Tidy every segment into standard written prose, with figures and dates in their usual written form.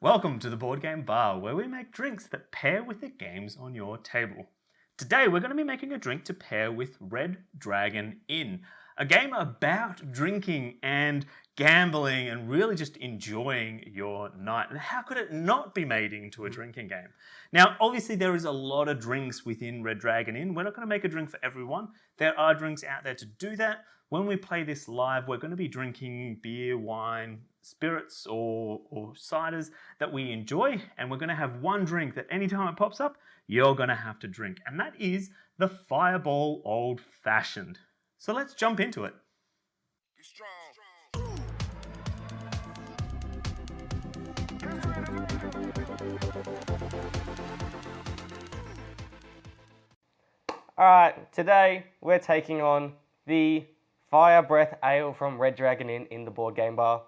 Welcome to the Board Game Bar, where we make drinks that pair with the games on your table. Today we're going to be making a drink to pair with Red Dragon Inn, a game about drinking and gambling and really just enjoying your night. And how could it not be made into a drinking game? Now, obviously there is a lot of drinks within Red Dragon Inn. We're not going to make a drink for everyone. There are drinks out there to do that. When we play this live, we're going to be drinking beer, wine, spirits or ciders that we enjoy, and we're going to have one drink that anytime it pops up, you're going to have to drink, and that is the Fireball Old Fashioned. So let's jump into it. Alright, today we're taking on the Fire Breath Ale from Red Dragon Inn in the Board Game Bar.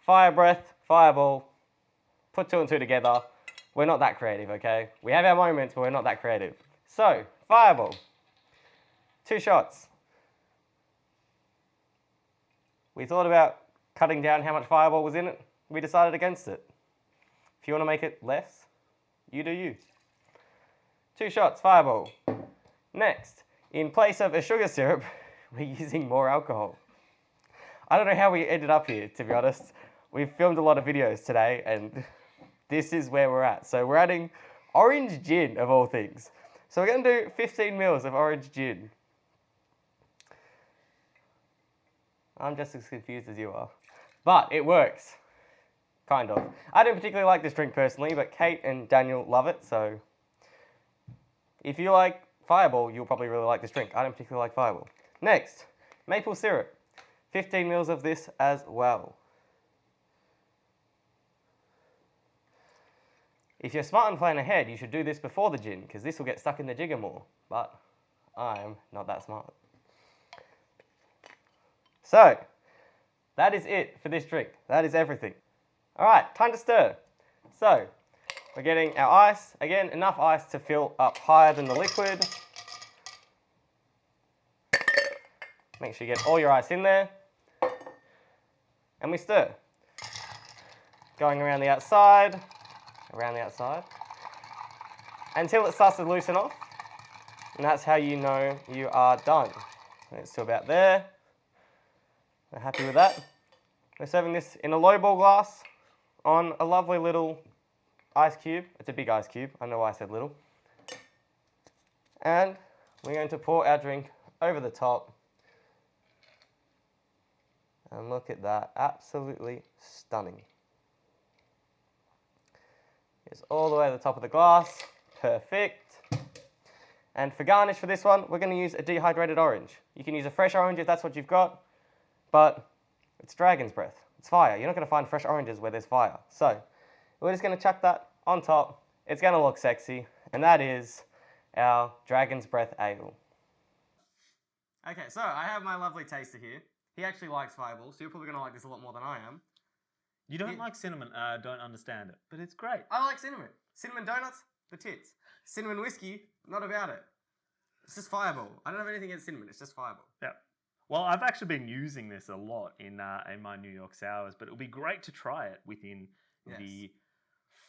Fire Breath, Fireball, put two and two together. We're not that creative, okay? We have our moments, but we're not that creative. So, Fireball. 2 shots. We thought about cutting down how much Fireball was in it. We decided against it. If you want to make it less, you do you. 2 shots, Fireball. Next, in place of a sugar syrup, we're using more alcohol. I don't know how we ended up here, to be honest. We've filmed a lot of videos today, and this is where we're at. So we're adding orange gin, of all things. So we're going to do 15 mils of orange gin. I'm just as confused as you are. But it works. Kind of. I don't particularly like this drink personally, but Kate and Daniel love it, so if you like Fireball, you'll probably really like this drink. I don't particularly like Fireball. Next, maple syrup. 15 mils of this as well. If you're smart and plan ahead, you should do this before the gin, because this will get stuck in the jigger more. But I'm not that smart. So, that is it for this drink. That is everything. Alright, time to stir. So, we're getting our ice. Again, enough ice to fill up higher than the liquid. Make sure you get all your ice in there. And we stir. Going around the outside, until it starts to loosen off. And that's how you know you are done. It's to about there. We're happy with that. We're serving this in a lowball glass on a lovely little ice cube. It's a big ice cube. I know why I said little. And we're going to pour our drink over the top. And look at that. Absolutely stunning. It's all the way to the top of the glass. Perfect. And for garnish for this one, we're going to use a dehydrated orange. You can use a fresh orange if that's what you've got, but it's dragon's breath. It's fire. You're not going to find fresh oranges where there's fire. So we're just going to chuck that on top. It's going to look sexy, and that is our dragon's breath ale. Okay, so I have my lovely taster here. He actually likes Fireball, so you're probably going to like this a lot more than I am. You don't like cinnamon, don't understand it, but it's great. I like cinnamon. Cinnamon donuts, the tits. Cinnamon whiskey, not about it. It's just Fireball. I don't have anything against cinnamon, it's just Fireball. Yeah. Well, I've actually been using this a lot in my New York sours, but it'll be great to try it within the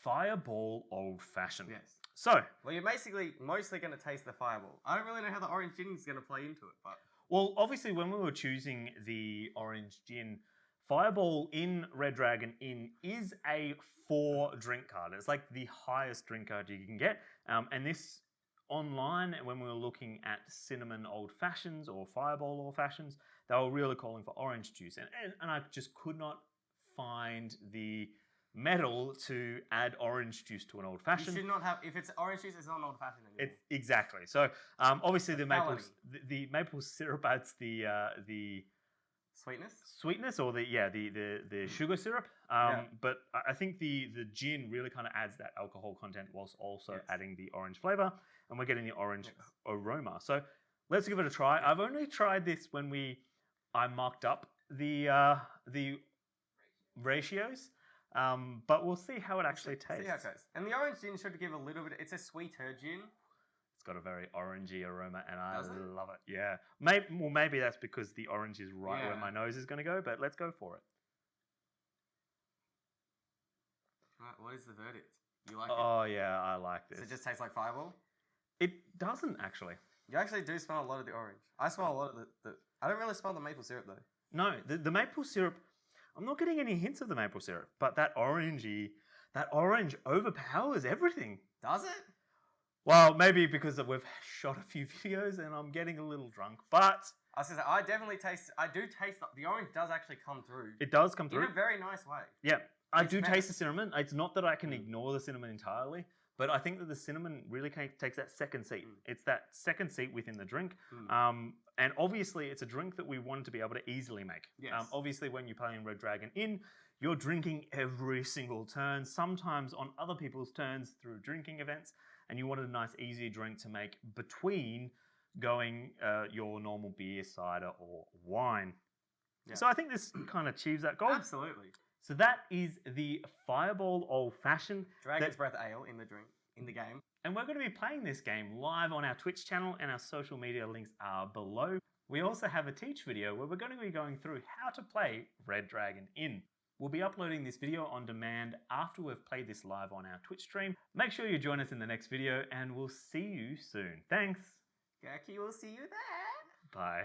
Fireball Old Fashioned. Yes. So, well, you're basically mostly going to taste the Fireball. I don't really know how the orange gin is going to play into it, but well, obviously, when we were choosing the orange gin, Fireball in Red Dragon Inn is a 4-drink card. It's like the highest drink card you can get. And this online, when we were looking at cinnamon old fashions or Fireball old fashions, they were really calling for orange juice. And I just could not find the metal to add orange juice to an old fashioned. You should not have, if it's orange juice, it's not an old fashioned anymore. Exactly. So obviously the maple syrup adds the sweetness or the sugar syrup. But I think the gin really kind of adds that alcohol content whilst also adding the orange flavor, and we're getting the orange aroma. So let's give it a try. I've only tried this when I marked up the ratios. But we'll see how it actually tastes. See how it goes. And the orange gin should give a little bit. It's a sweeter gin. It's got a very orangey aroma, and I love it. Yeah. Maybe that's because the orange is right where my nose is going to go, but let's go for it. Right, what is the verdict? You like it? Oh yeah, I like this. Does it just taste like Fireball? It doesn't actually. You actually do smell a lot of the orange. I smell a lot of the I don't really smell the maple syrup though. No, the maple syrup, I'm not getting any hints of the maple syrup, but that orange overpowers everything. Does it? Well, maybe because we've shot a few videos and I'm getting a little drunk, but I was gonna say, I definitely taste. I do taste the orange. Does actually come through it does come in through. a very nice way. Yeah, I It's do meant- taste the cinnamon. It's not that I can ignore the cinnamon entirely, but I think that the cinnamon really takes that second seat. It's that second seat within the drink. And obviously, it's a drink that we wanted to be able to easily make. Yes. Obviously, when you're playing Red Dragon Inn, you're drinking every single turn, sometimes on other people's turns through drinking events, and you wanted a nice, easy drink to make between going your normal beer, cider, or wine. Yeah. So I think this kind of achieves that goal. Absolutely. So that is the Fireball Old Fashioned. Dragon's Breath Ale in the drink in the game. And we're going to be playing this game live on our Twitch channel, and our social media links are below. We also have a teach video where we're going to be going through how to play Red Dragon Inn. We'll be uploading this video on demand after we've played this live on our Twitch stream. Make sure you join us in the next video, and we'll see you soon. Thanks. Gaki will see you there. Bye.